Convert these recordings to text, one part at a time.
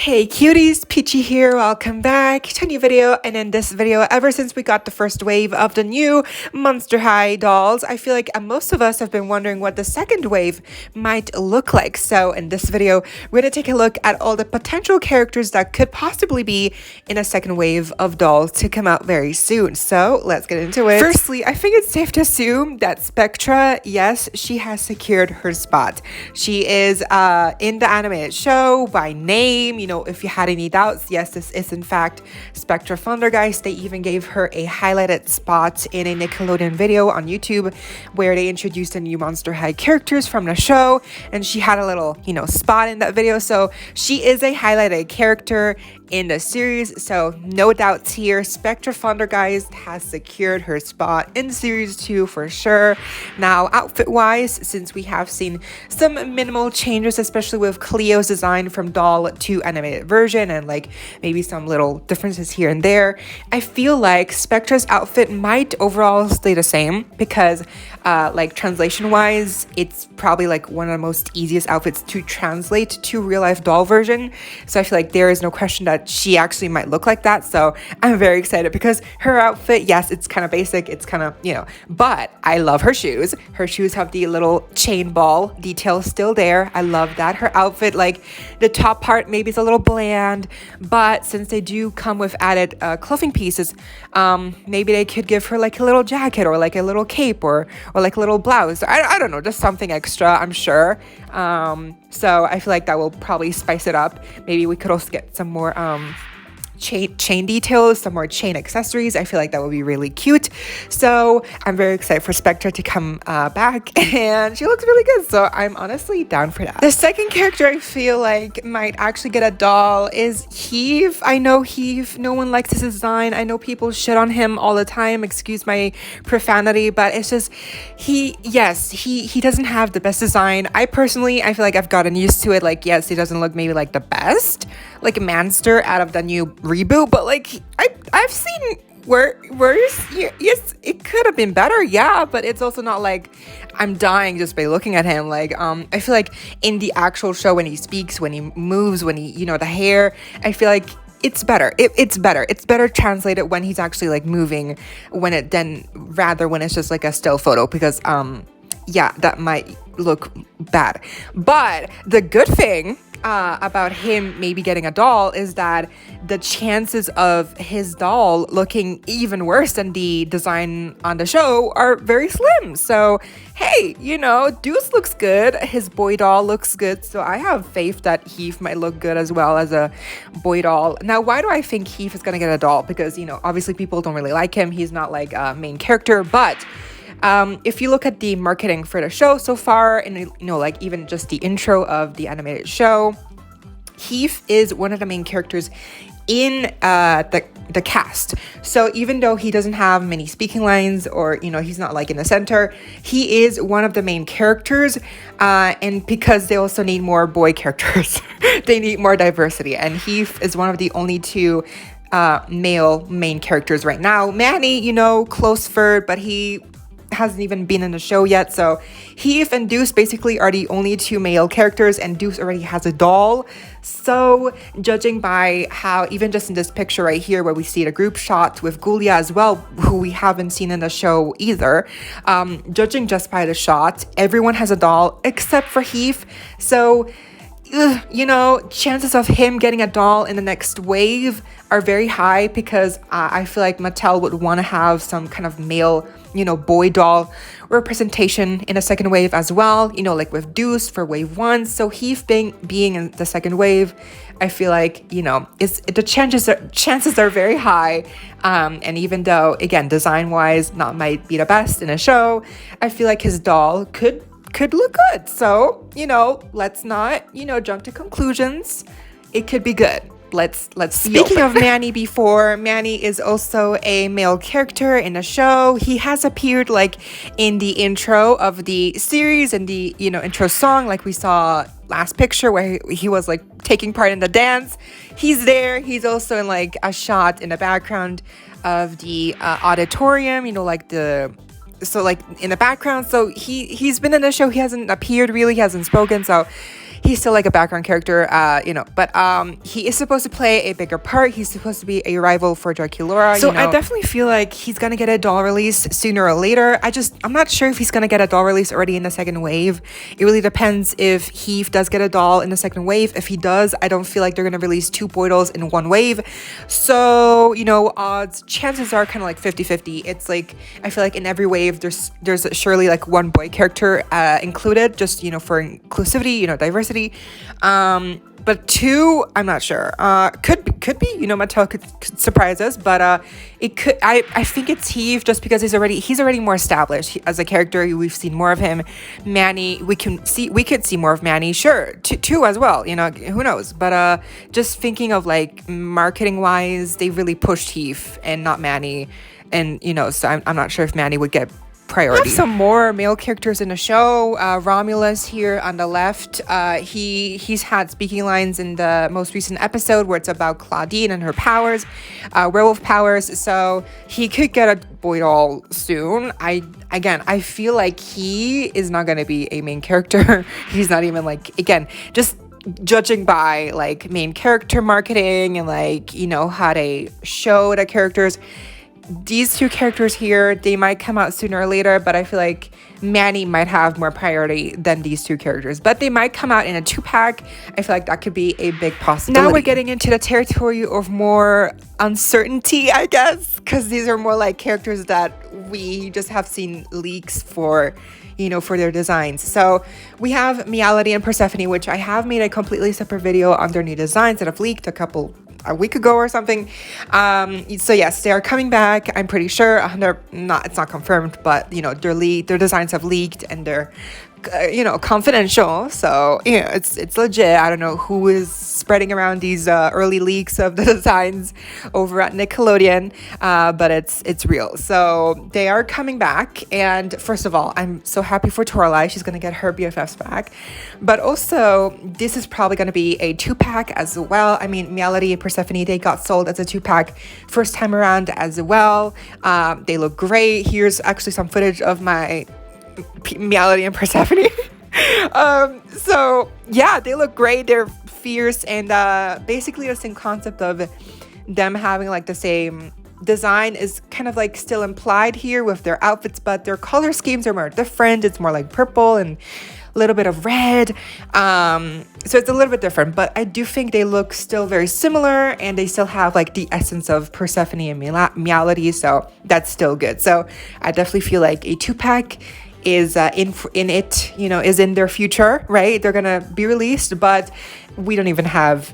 Hey cuties, PeachY here, welcome back to a new video. And in this video, ever since we got the first wave of the new Monster High dolls, I feel like most of us have been wondering what the second wave might look like. So in this video, we're going to take a look at all the potential characters that could possibly be in a second wave of dolls to come out very soon. So let's get into it. Firstly, I think it's safe to assume that Spectra, yes, she has secured her spot. She is in the animated show by name. You know, if you had any doubts, yes, this is in fact Spectra Vondergeist. They even gave her a highlighted spot in a Nickelodeon video on YouTube where they introduced the new Monster High characters from the show, and she had a little, spot in that video. So she is a highlighted character in the series, so no doubts here. Spectra Vondergeist has secured her spot in series 2 for sure. Now, outfit wise, since we have seen some minimal changes, especially with Cleo's design from doll to animated version, and like maybe some little differences here and there, I feel like Spectra's outfit might overall stay the same because like translation wise, it's probably like one of the most easiest outfits to translate to real life doll version. So I feel like there is no question that she actually might look like that. So I'm very excited because her outfit, yes, it's kind of basic, it's kind of, but I love her shoes. Her shoes have the little chain ball detail still there. I love that. Her outfit, like the top part maybe is a little bland, but since they do come with added clothing pieces, maybe they could give her like a little jacket or like a little cape or like a little blouse. I don't know, just something extra, I'm sure. So I feel like that will probably spice it up. Maybe we could also get some more chain details, some more chain accessories. I feel like that would be really cute. So I'm very excited for Spectra to come back, and she looks really good. So I'm honestly down for that. The second character I feel like might actually get a doll is Heath. I know Heath, no one likes his design. I know people shit on him all the time, excuse my profanity, but it's just he doesn't have the best design. I feel like I've gotten used to it. Like, yes, he doesn't look maybe like the best, like Manster out of the new reboot, but like I've seen where yes, it could have been better, yeah, but it's also not like I'm dying just by looking at him. Like I feel like in the actual show, when he speaks, when he moves, when he the hair, I feel like it's better. It's better translated when he's actually like moving, rather when it's just like a still photo, because yeah, that might look bad. But the good thing about him maybe getting a doll is that the chances of his doll looking even worse than the design on the show are very slim. So hey, Deuce looks good, his boy doll looks good, so I have faith that Heath might look good as well as a boy doll. Now, why do I think Heath is gonna get a doll? Because obviously people don't really like him. He's not like a main character, but if you look at the marketing for the show so far, and like even just the intro of the animated show, Heath is one of the main characters in the cast. So even though he doesn't have many speaking lines, or he's not like in the center, he is one of the main characters, and because they also need more boy characters, they need more diversity, and Heath is one of the only two male main characters right now. Manny, close third, but he hasn't even been in the show yet. So Heath and Deuce basically are the only two male characters, and Deuce already has a doll. So judging by how, even just in this picture right here where we see the group shot with Gulia as well, who we haven't seen in the show either, judging just by the shot, everyone has a doll except for Heath. So chances of him getting a doll in the next wave are very high, because I feel like Mattel would want to have some kind of male, boy doll representation in a second wave as well, like with Deuce for wave 1. So Heath being in the second wave, I feel like, the chances are very high. And even though, again, design-wise, not might be the best in a show, I feel like his doll could look good. So, let's not, jump to conclusions. It could be good. Let's Speaking of Manny before, Manny is also a male character in the show. He has appeared like in the intro of the series and the, intro song, like we saw last picture where he was like taking part in the dance. He's there. He's also in like a shot in the background of the auditorium, so like in the background. So he's been in the show. He hasn't appeared really, he hasn't spoken. So he's still like a background character, but he is supposed to play a bigger part. He's supposed to be a rival for Draculaura. So I definitely feel like he's gonna get a doll release sooner or later. I'm not sure if he's gonna get a doll release already in the second wave. It really depends if Heath does get a doll in the second wave. If he does, I don't feel like they're gonna release 2 boy dolls in one wave. So, chances are kind of like 50-50. It's like, I feel like in every wave there's surely like 1 boy character included, just for inclusivity, diversity. But 2, I'm not sure. Could be, Mattel could surprise us, but it could. I think it's Heath, just because he's already more established as a character. We've seen more of him. Manny, we could see more of Manny. Sure, 2 as well. Who knows? But just thinking of like marketing wise, they really pushed Heath and not Manny, and so I'm not sure if Manny would get priority. We have some more male characters in the show. Romulus here on the left. He's had speaking lines in the most recent episode where it's about Claudine and her powers, werewolf powers. So he could get a boy doll soon. I feel like he is not going to be a main character. He's not even like, again, just judging by like main character marketing and like, how they show the characters. These 2 characters here, they might come out sooner or later, but I feel like Manny might have more priority than these 2 characters. But they might come out in a 2-pack. I feel like that could be a big possibility. Now we're getting into the territory of more uncertainty, I guess, because these are more like characters that we just have seen leaks for, for their designs. So we have Meowlody and Persephone, which I have made a completely separate video on their new designs that have leaked a week ago or something. So yes, they are coming back. I'm pretty sure. It's not confirmed, but their designs have leaked and they're confidential. So it's legit. I don't know who is spreading around these early leaks of the designs over at Nickelodeon, but it's real. So they are coming back, and first of all, I'm so happy for Toralei. She's gonna get her BFFs back, but also this is probably gonna be a 2-pack as well. I mean, Meowlody and Persephone, they got sold as a 2-pack first time around as well. They look great. Here's actually some footage of my Meowlody and Persephone. So yeah, they look great. They're fierce, and basically the same concept of them having like the same design is kind of like still implied here with their outfits, but their color schemes are more different. It's more like purple and a little bit of red, so it's a little bit different, but I do think they look still very similar, and they still have like the essence of Persephone and Meowlody, so that's still good. So I definitely feel like a 2-pack is is in their future, right? They're gonna be released, but we don't even have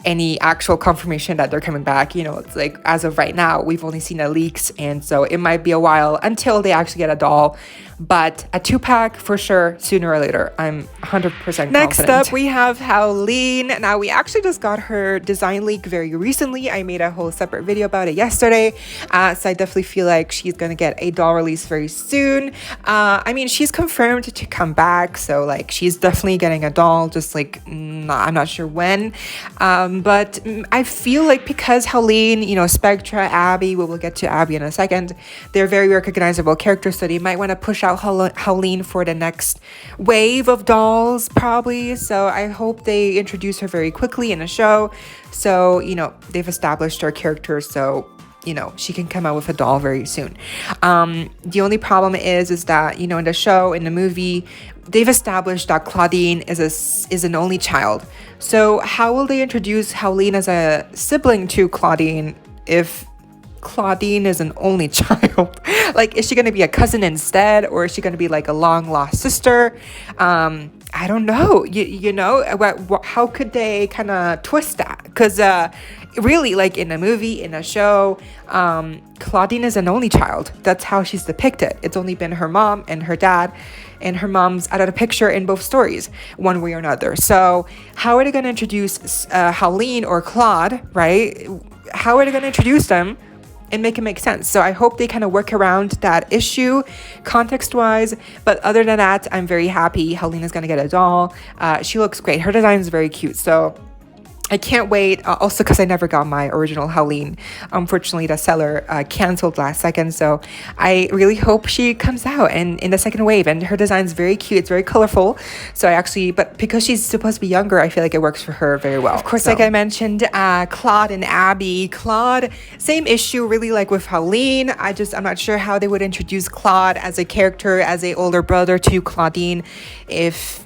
any actual confirmation that they're coming back. It's like, as of right now, we've only seen the leaks, and so it might be a while until they actually get a doll. But a 2-pack for sure, sooner or later. I'm 100% confident. Next up, we have Howleen. Now, we actually just got her design leak very recently. I made a whole separate video about it yesterday. So I definitely feel like she's going to get a doll release very soon. I mean, she's confirmed to come back. So, like, she's definitely getting a doll, just like, I'm not sure when. But I feel like because Howleen, Spectra, Abbey, we will get to Abbey in a second, they're very recognizable characters, so they might want to push out Howleen for the next wave of dolls, probably. So I hope they introduce her very quickly in the show. So, they've established her character, so she can come out with a doll very soon. The only problem is that, in the show, in the movie, they've established that Claudine is an only child. So how will they introduce Howleen as a sibling to Claudine if Claudine is an only child? Like, is she going to be a cousin instead, or is she going to be like a long lost sister? I don't know. How could they kind of twist that? Because really, like in the movie, in the show, Claudine is an only child. That's how she's depicted. It's only been her mom and her dad, and her mom's out of the picture in both stories, one way or another. So how are they going to introduce Howleen or Claude, right? How are they going to introduce them and make it make sense? So I hope they kind of work around that issue context-wise. But other than that, I'm very happy Howleen is going to get a doll. She looks great. Her design is very cute. So I can't wait. Also, because I never got my original Howleen. Unfortunately, the seller canceled last second. So I really hope she comes out and in the second wave. And her design is very cute. It's very colorful. So but because she's supposed to be younger, I feel like it works for her very well. Of course, like I mentioned, Claude and Abbey. Claude, same issue, really, like with Howleen. I'm not sure how they would introduce Claude as a character, as a older brother to Claudine, if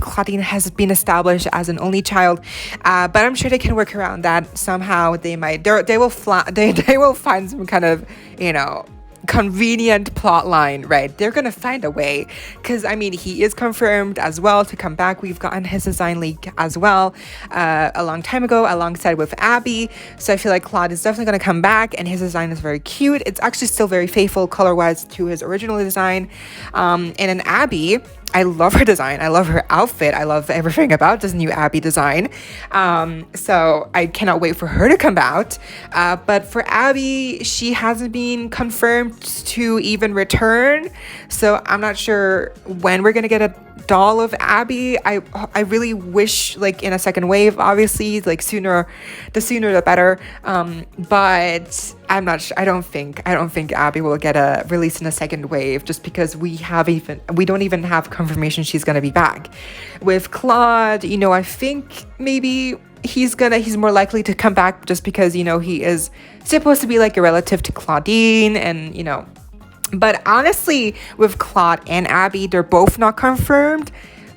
Claudine has been established as an only child, but I'm sure they can work around that somehow. They will find some kind of convenient plot line, right? They're gonna find a way, because he is confirmed as well to come back. We've gotten his design leak as well a long time ago alongside with Abbey, so I feel like Claude is definitely gonna come back, and his design is very cute. It's actually still very faithful color wise to his original design. And in Abbey, I love her design. I love her outfit. I love everything about this new Abbey design. So I cannot wait for her to come out. But for Abbey, she hasn't been confirmed to even return. So I'm not sure when we're going to get a doll of Abbey. I really wish, like, in a second wave, obviously, like the sooner the better. But I'm not sure. I don't think Abbey will get a release in a second wave, just because we don't even have confirmation she's gonna be back. With Claude, I think maybe he's more likely to come back, just because he is supposed to be like a relative to Claudine, and but honestly, with Claude and Abbey, they're both not confirmed.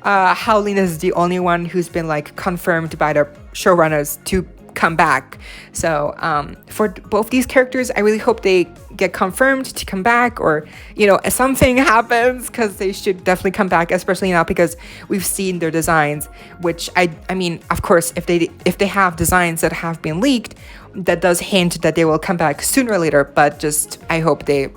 Howleen is the only one who's been like confirmed by the showrunners to come back. So for both these characters, I really hope they get confirmed to come back, or something happens, because they should definitely come back, especially now because we've seen their designs, which I mean, of course, if they have designs that have been leaked, that does hint that they will come back sooner or later, but just I hope they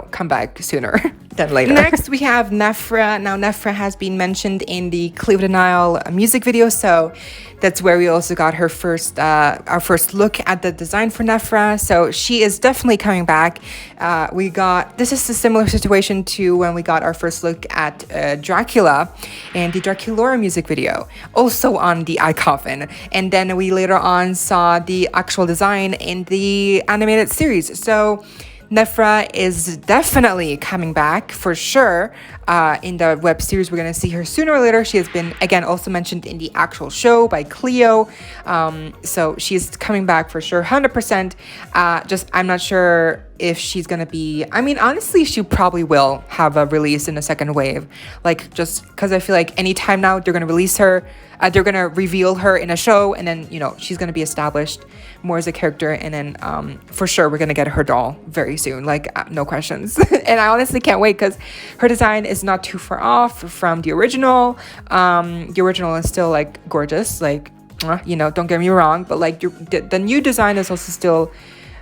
come back sooner than later. Next, we have Nefera. Now, Nefera has been mentioned in the Cleave de Nile music video, so that's where we also got our first look at the design for Nefera. So she is definitely coming back. This is a similar situation to when we got our first look at Dracula and the Draculaura music video, also on the eye coffin, and then we later on saw the actual design in the animated series. So Nefera is definitely coming back for sure. In the web series, we're going to see her sooner or later. She has been, again, also mentioned in the actual show by Cleo. So she's coming back for sure, 100%. I'm not sure if she's going to be... honestly, she probably will have a release in the second wave. Like, just because I feel like anytime now they're going to release her, they're going to reveal her in a show, and then, she's going to be established more as a character, and then for sure we're going to get her doll very soon, like, no questions. And I honestly can't wait, because her design is not too far off from the original. The original is still, like, gorgeous, like, don't get me wrong, but like the new design is also still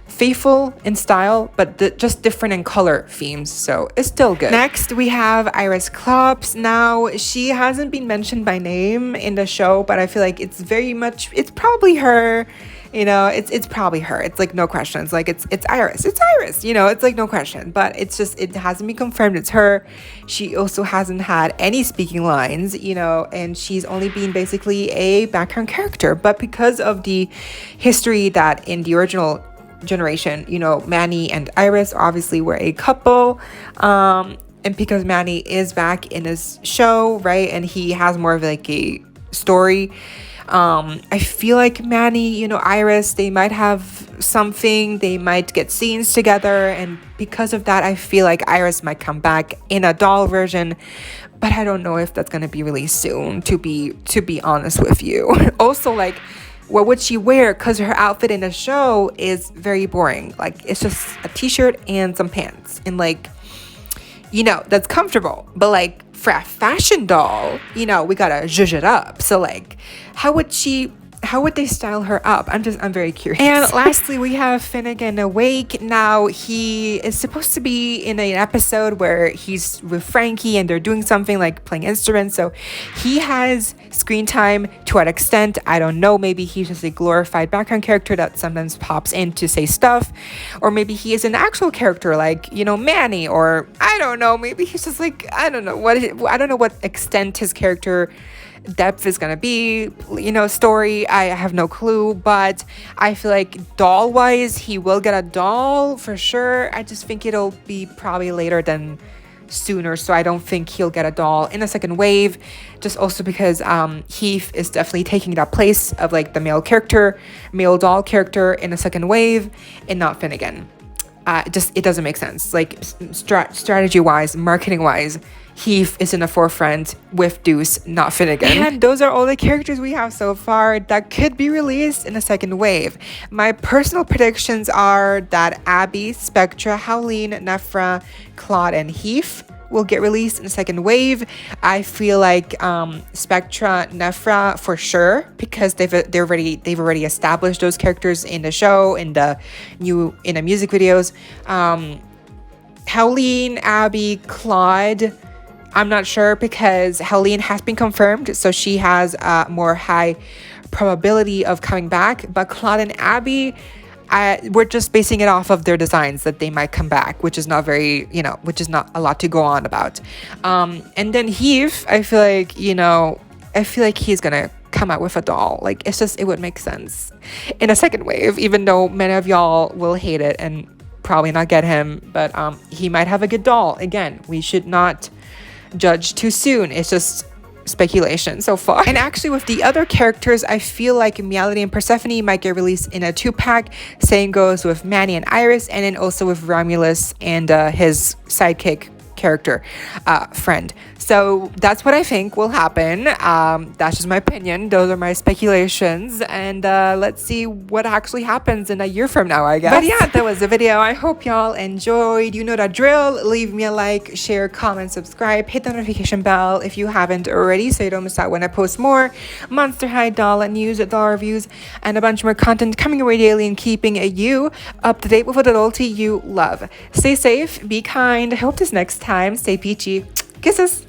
faithful in style, but just different in color themes, so it's still good. Next, we have Iris Klops. Now, she hasn't been mentioned by name in the show, but I feel like it's probably her. It's probably her. It's like no questions. Like it's Iris. It's Iris. It's like no question. But it hasn't been confirmed it's her. She also hasn't had any speaking lines, and she's only been basically a background character. But because of the history that in the original generation, Manny and Iris obviously were a couple, and because Manny is back in this show, right, and he has more of like a story, I feel like Manny, Iris, they might have something, they might get scenes together, and because of that, I feel like Iris might come back in a doll version, but I don't know if that's gonna be released soon, to be honest with you. Also, like, what would she wear? Because her outfit in the show is very boring. Like, it's just a t-shirt and some pants, and like, that's comfortable, but like for a fashion doll, we gotta zhuzh it up. So like, how would they style her up? I'm very curious. And lastly, we have Finnegan awake. Now, he is supposed to be in an episode where he's with Frankie and they're doing something like playing instruments. So he has screen time to an extent. I don't know. Maybe he's just a glorified background character that sometimes pops in to say stuff. Or maybe he is an actual character like, Manny, or I don't know. Maybe he's just like, I don't know what extent his character depth is gonna be, you know, story, I have no clue, but I feel like doll wise he will get a doll for sure. I just think it'll be probably later than sooner, so I don't think he'll get a doll in a second wave, just also because Heath is definitely taking that place of like the male doll character in a second wave, and not Finnegan. It doesn't make sense, like strategy wise, marketing wise. Heath is in the forefront with Deuce, not Finnegan. And those are all the characters we have so far that could be released in the second wave. My personal predictions are that Abbey, Spectra, Howleen, Nefera, Claude, and Heath will get released in the second wave. I feel like Spectra, Nefera for sure, because they've already established those characters in the show, in the music videos. Howleen, Abbey, Claude, I'm not sure, because Howleen has been confirmed, so she has a more high probability of coming back. But Claude and Abbey, we're just basing it off of their designs that they might come back, which is not very, you know, which is not a lot to go on about. And then Heath, I feel like he's gonna come out with a doll. Like, it's just, it would make sense in a second wave, even though many of y'all will hate it and probably not get him, but he might have a good doll. Again, we should not judge too soon. It's just speculation so far. And actually with the other characters, I feel like Meowlody and Persephone might get released in a 2-pack. Same goes with Manny and Iris, and then also with Romulus and his sidekick character friend. So that's what I think will happen. That's just my opinion. Those are my speculations, and let's see what actually happens in a year from now, I guess. But yeah, that was the video. I hope y'all enjoyed. You know the drill. Leave me a like, share, comment, subscribe, hit the notification bell if you haven't already, so you don't miss out when I post more Monster High doll news, doll reviews, and a bunch more content coming your way daily and keeping you up to date with the loyalty you love. Stay safe, be kind. I hope this next time. Stay peachy. Kisses.